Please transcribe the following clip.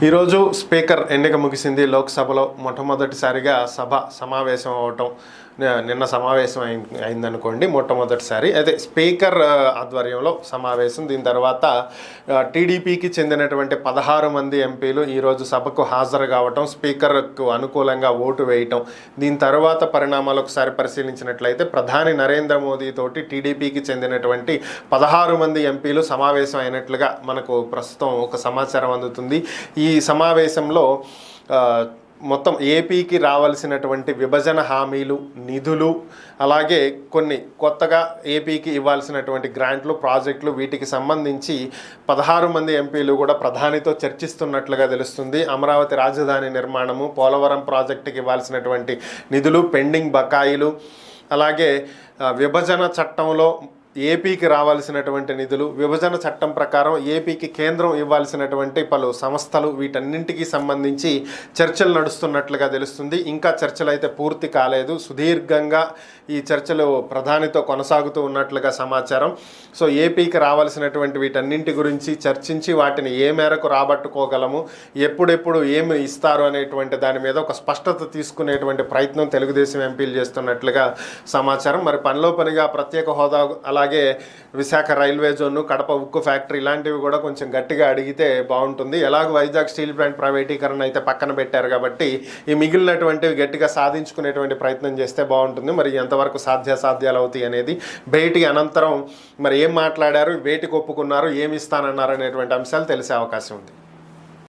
ఈరోజు స్పీకర్ ఎన్నిక ముగిసింది. లోక్సభలో మొట్టమొదటిసారిగా సభ సమావేశం అవటం నిన్న సమావేశం అయిందనుకోండి. మొట్టమొదటిసారి అయితే స్పీకర్ ఆధ్వర్యంలో సమావేశం. దీని తర్వాత టీడీపీకి చెందినటువంటి 16 మంది ఎంపీలు ఈరోజు సభకు హాజరు కావటం, స్పీకర్కు అనుకూలంగా ఓటు వేయటం. దీని తర్వాత పరిణామాలు ఒకసారి పరిశీలించినట్లయితే ప్రధాని నరేంద్ర మోదీ తోటి టీడీపీకి చెందినటువంటి 16 మంది ఎంపీలు సమావేశం అయినట్లుగా మనకు ప్రస్తుతం ఒక సమాచారం అందుతుంది. ఈ సమావేశంలో మొత్తం ఏపీకి రావాల్సినటువంటి విభజన హామీలు, నిధులు, అలాగే కొన్ని కొత్తగా ఏపీకి ఇవ్వాల్సినటువంటి గ్రాంట్లు, ప్రాజెక్టులు, వీటికి సంబంధించి 16 మంది ఎంపీలు కూడా ప్రధానితో చర్చిస్తున్నట్లుగా తెలుస్తుంది. అమరావతి రాజధాని నిర్మాణము, పోలవరం ప్రాజెక్టుకి ఇవ్వాల్సినటువంటి నిధులు, పెండింగ్ బకాయిలు, అలాగే విభజన చట్టంలో ఏపీకి రావాల్సినటువంటి నిధులు, విభజన చట్టం ప్రకారం ఏపీకి కేంద్రం ఇవ్వాల్సినటువంటి పలు సంస్థలు, వీటన్నింటికి సంబంధించి చర్చలు నడుస్తున్నట్లుగా తెలుస్తుంది. ఇంకా చర్చలు అయితే పూర్తి కాలేదు. సుదీర్ఘంగా ఈ చర్చలు ప్రధానితో కొనసాగుతూ ఉన్నట్లుగా సమాచారం. సో ఏపీకి రావాల్సినటువంటి వీటన్నింటి గురించి చర్చించి వాటిని ఏ మేరకు రాబట్టుకోగలము, ఎప్పుడెప్పుడు ఏమి ఇస్తారు అనేటువంటి దాని మీద ఒక స్పష్టత తీసుకునేటువంటి ప్రయత్నం తెలుగుదేశం ఎంపీలు చేస్తున్నట్లుగా సమాచారం. మరి పనిలో పనిగా ప్రత్యేక హోదా, అలాగే విశాఖ రైల్వే జోన్, కడప ఉక్కు ఫ్యాక్టరీ ఇలాంటివి కూడా కొంచెం గట్టిగా అడిగితే బాగుంటుంది. ఎలాగో వైజాగ్ స్టీల్ ప్లాంట్ ప్రైవేటీకరణ అయితే పక్కన పెట్టారు కాబట్టి ఈ మిగిలినటువంటివి గట్టిగా సాధించుకునేటువంటి ప్రయత్నం చేస్తే బాగుంటుంది. మరి ఎంతవరకు సాధ్యాలు అవుతాయి అనేది భేటీ అనంతరం మరి ఏం మాట్లాడారు, వేటికి ఒప్పుకున్నారు, ఏమి ఇస్తానన్నారు అనేటువంటి అంశాలు తెలిసే అవకాశం ఉంది.